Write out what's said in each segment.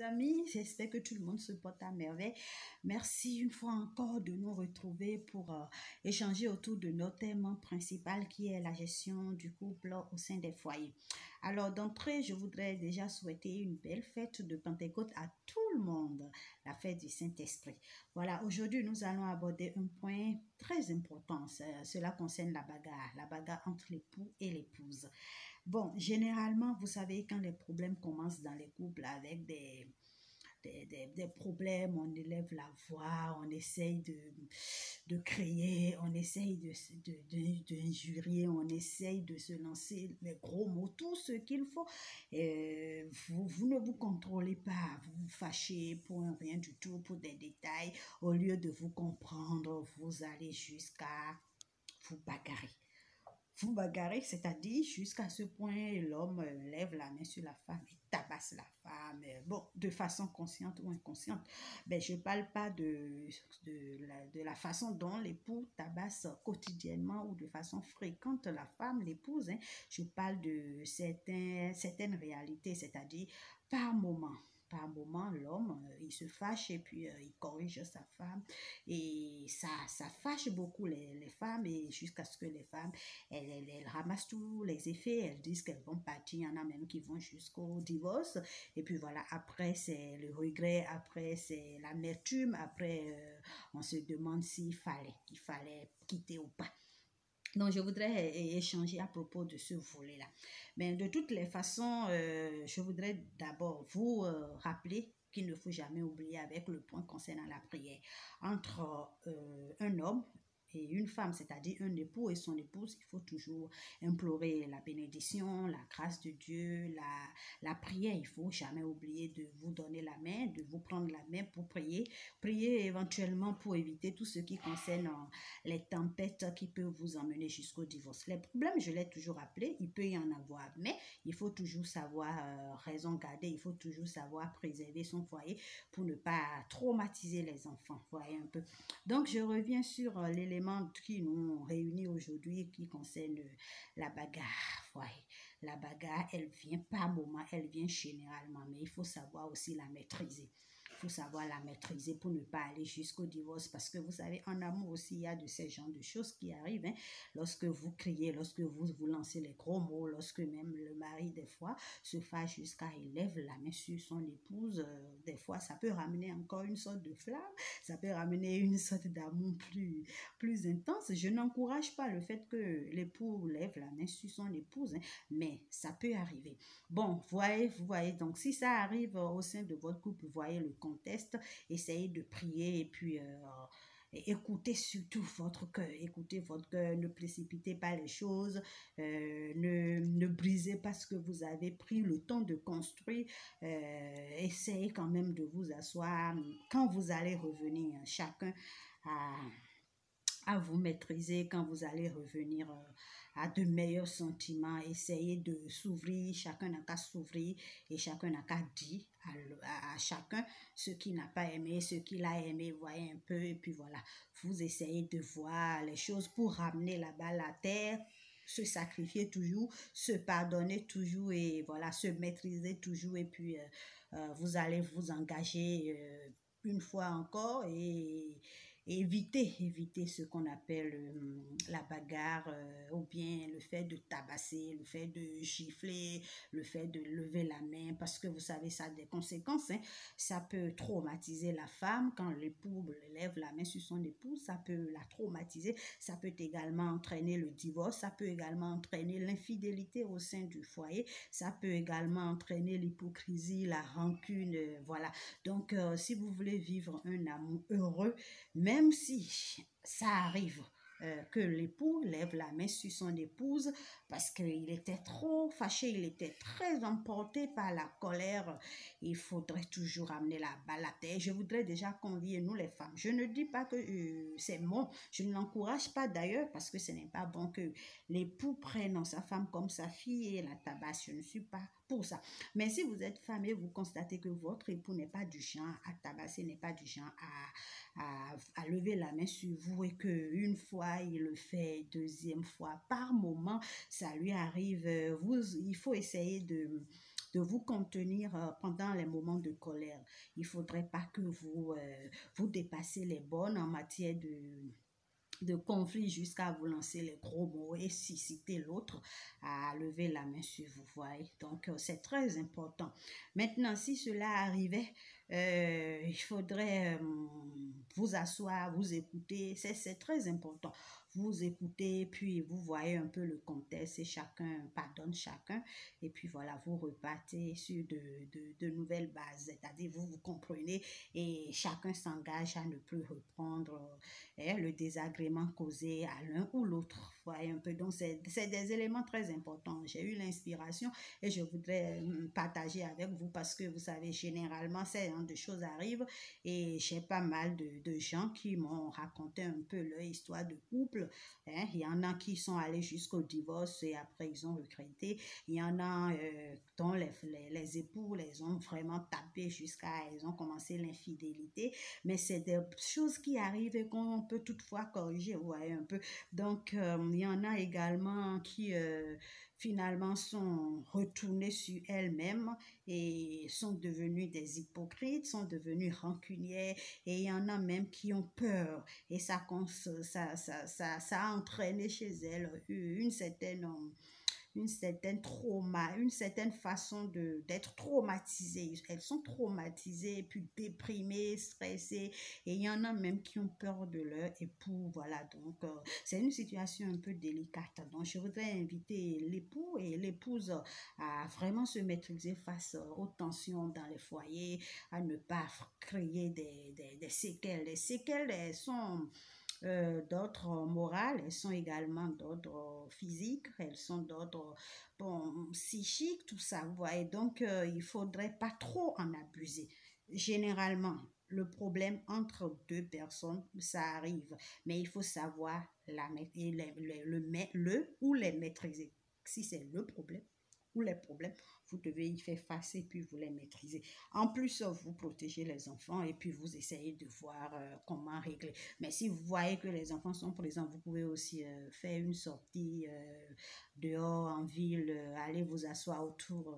mes amis, j'espère que tout le monde se porte à merveille. Merci une fois encore de nous retrouver pour échanger autour de notre thème principal qui est la gestion du couple au sein des foyers. Alors d'entrée, je voudrais déjà souhaiter une belle fête de Pentecôte à tout le monde, la fête du Saint-Esprit. Voilà, aujourd'hui nous allons aborder un point très important. Cela concerne la bagarre entre l'époux et l'épouse. Bon, généralement, vous savez, quand les problèmes commencent dans les couples avec des problèmes, on élève la voix, on essaye de crier, on essaye d'injurier, on essaye de se lancer les gros mots, tout ce qu'il faut. Vous ne vous contrôlez pas, vous vous fâchez pour rien du tout, pour des détails. Au lieu de vous comprendre, vous allez jusqu'à vous bagarrer. Vous bagarrez, c'est-à-dire jusqu'à ce point, l'homme lève la main sur la femme et tabasse la femme, bon, de façon consciente ou inconsciente. Ben, je ne parle pas de la façon dont l'époux tabasse quotidiennement ou de façon fréquente la femme, l'épouse. Hein. Je parle de certaines réalités, c'est-à-dire par moment. Par moment, l'homme, il se fâche et puis il corrige sa femme. Et ça fâche beaucoup les femmes et jusqu'à ce que les femmes elles ramassent tous les effets, elles disent qu'elles vont partir, il y en a même qui vont jusqu'au divorce, et puis voilà, après c'est le regret, après c'est l'amertume, après on se demande s'il fallait quitter ou pas. Donc, je voudrais échanger à propos de ce volet-là. Mais de toutes les façons, je voudrais d'abord vous rappeler qu'il ne faut jamais oublier avec le point concernant la prière. Entre un homme et une femme, c'est-à-dire un époux et son épouse, il faut toujours implorer la bénédiction, la grâce de Dieu, la prière. Il ne faut jamais oublier de vous donner la main, de vous prendre la main pour prier. Prier éventuellement pour éviter tout ce qui concerne les tempêtes qui peuvent vous emmener jusqu'au divorce. Les problèmes, je l'ai toujours appelé, il peut y en avoir, mais il faut toujours savoir raison garder, il faut toujours savoir préserver son foyer pour ne pas traumatiser les enfants. Voyez un peu. Donc, je reviens sur l'élément qui nous réunit aujourd'hui qui concerne la bagarre. Voyez. La bagarre, elle vient par moment, elle vient généralement, mais il faut savoir aussi la maîtriser. Il faut savoir la maîtriser pour ne pas aller jusqu'au divorce parce que vous savez, en amour aussi, il y a de ces genres de choses qui arrivent. Hein, lorsque vous criez, lorsque vous lancez les gros mots, lorsque même le mari, des fois, se fâche jusqu'à il lève la main sur son épouse, des fois, ça peut ramener encore une sorte de flamme, ça peut ramener une sorte d'amour plus intense. Je n'encourage pas le fait que l'époux lève la main sur son épouse, hein, mais ça peut arriver. Bon, vous voyez, donc si ça arrive au sein de votre couple, vous voyez le contexte, essayez de prier et puis écoutez surtout votre cœur, ne précipitez pas les choses, ne brisez pas ce que vous avez pris le temps de construire, essayez quand même de vous asseoir quand vous allez revenir, chacun à vous maîtriser, quand vous allez revenir à de meilleurs sentiments, essayez de s'ouvrir, chacun n'a qu'à s'ouvrir et chacun n'a qu'à dire à chacun ce qu'il n'a pas aimé, ce qu'il a aimé, voyez un peu, et puis voilà, vous essayez de voir les choses pour ramener la balle à terre, se sacrifier toujours, se pardonner toujours et voilà, se maîtriser toujours et puis vous allez vous engager une fois encore et éviter ce qu'on appelle la bagarre ou bien le fait de tabasser, le fait de gifler, le fait de lever la main parce que vous savez ça a des conséquences. Hein. Ça peut traumatiser la femme quand l'époux lève la main sur son épouse, ça peut la traumatiser, ça peut également entraîner le divorce, ça peut également entraîner l'infidélité au sein du foyer, ça peut également entraîner l'hypocrisie, la rancune, voilà. Donc si vous voulez vivre un amour heureux, même si ça arrive que l'époux lève la main sur son épouse parce qu'il était trop fâché, il était très emporté par la colère, il faudrait toujours amener la balle à terre. Je voudrais déjà convier nous les femmes. Je ne dis pas que c'est bon, je ne l'encourage pas d'ailleurs parce que ce n'est pas bon que l'époux prenne sa femme comme sa fille et la tabasse. Je ne suis pas pour ça. Mais si vous êtes femme et vous constatez que votre époux n'est pas du genre à tabasser, n'est pas du genre à lever la main sur vous et qu'une fois il le fait, deuxième fois, par moment, ça lui arrive, il faut essayer de vous contenir pendant les moments de colère. Il ne faudrait pas que vous dépassez les bornes en matière de conflit jusqu'à vous lancer les gros mots et susciter l'autre à lever la main sur vous, voyez. Donc, c'est très important. Maintenant, si cela arrivait, il faudrait vous asseoir, vous écouter. C'est très important. Vous écoutez, puis vous voyez un peu le contexte et chacun pardonne chacun. Et puis voilà, vous repartez sur de nouvelles bases. C'est-à-dire, vous comprenez et chacun s'engage à ne plus reprendre le désagrément causé à l'un ou l'autre. Voyez un peu. Donc, c'est des éléments très importants. J'ai eu l'inspiration et je voudrais partager avec vous parce que vous savez, généralement, ces genre de choses arrivent et j'ai pas mal de gens qui m'ont raconté un peu leur histoire de couple. Hein. Il y en a qui sont allés jusqu'au divorce et après ils ont regretté. Il y en a dont les époux les ont vraiment tapés jusqu'à, ils ont commencé l'infidélité. Mais c'est des choses qui arrivent et qu'on peut toutefois corriger, vous voyez un peu. Donc, il y en a également qui finalement sont retournées sur elles-mêmes et sont devenus des hypocrites, sont devenus rancuniers et il y en a même qui ont peur et ça a entraîné chez elles une certaine trauma, une certaine façon d'être traumatisées. Elles sont traumatisées, puis déprimées, stressées, et il y en a même qui ont peur de leur époux. Voilà, donc c'est une situation un peu délicate. Donc je voudrais inviter l'époux et l'épouse à vraiment se maîtriser face aux tensions dans les foyers, à ne pas créer des séquelles. Les séquelles, elles sont d'ordre moral, elles sont également d'ordre physique, elles sont d'ordre psychique, tout ça, vous voyez. Donc, il ne faudrait pas trop en abuser. Généralement, le problème entre deux personnes, ça arrive, mais il faut savoir le ou les maîtriser. Si c'est le problème ou les problèmes, vous devez y faire face et puis vous les maîtriser. En plus, vous protégez les enfants et puis vous essayez de voir comment régler. Mais si vous voyez que les enfants sont présents, vous pouvez aussi faire une sortie dehors en ville, aller vous asseoir autour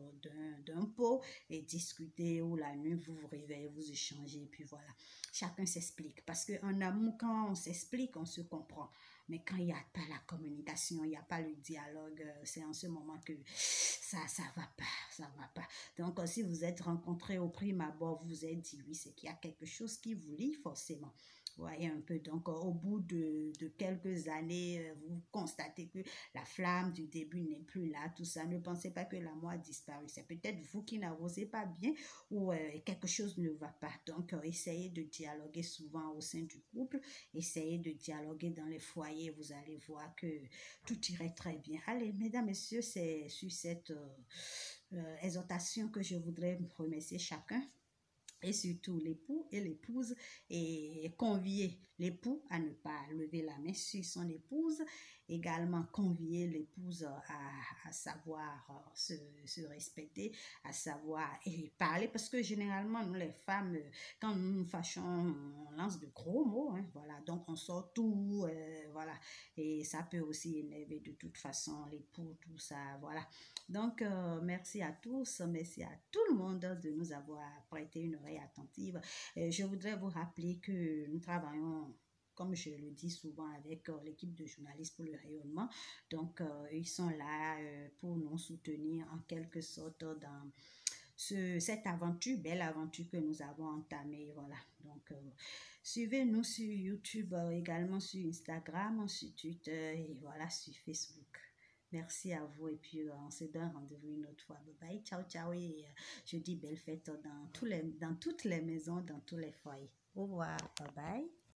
d'un pot et discuter ou la nuit, vous vous réveillez, vous échangez et puis voilà. Chacun s'explique parce qu'en amour, quand on s'explique, on se comprend. Mais quand il n'y a pas la communication, il n'y a pas le dialogue, c'est en ce moment que ça va pas, ça va pas. Donc, si vous êtes rencontrés au prime abord, vous vous êtes dit oui, c'est qu'il y a quelque chose qui vous lie forcément. Vous voyez un peu, donc au bout de quelques années, vous constatez que la flamme du début n'est plus là, tout ça. Ne pensez pas que l'amour a disparu. C'est peut-être vous qui n'arrosez pas bien ou quelque chose ne va pas. Donc, essayez de dialoguer souvent au sein du couple. Essayez de dialoguer dans les foyers. Vous allez voir que tout irait très bien. Allez, mesdames, messieurs, c'est sur cette exhortation que je voudrais remercier chacun et surtout l'époux et l'épouse et convier l'époux à ne pas lever la main sur son épouse, également convier l'épouse à savoir se respecter, à savoir et parler parce que généralement nous les femmes quand nous nous fâchons on lance de gros mots, hein, voilà, donc on sort tout, voilà, et ça peut aussi énerver de toute façon l'époux, tout ça, voilà. Donc, merci à tous, merci à tout le monde de nous avoir prêté une oreille attentive. Je voudrais vous rappeler que nous travaillons, comme je le dis souvent, avec l'équipe de journalistes pour le rayonnement. Donc, ils sont là pour nous soutenir en quelque sorte dans cette aventure, belle aventure que nous avons entamée. Voilà. Donc, suivez-nous sur YouTube, également sur Instagram, sur Twitter et voilà, sur Facebook. Merci à vous et puis on se donne rendez-vous une autre fois. Bye bye, ciao ciao et je dis belle fête dans toutes les maisons, dans tous les foyers. Au revoir, bye bye.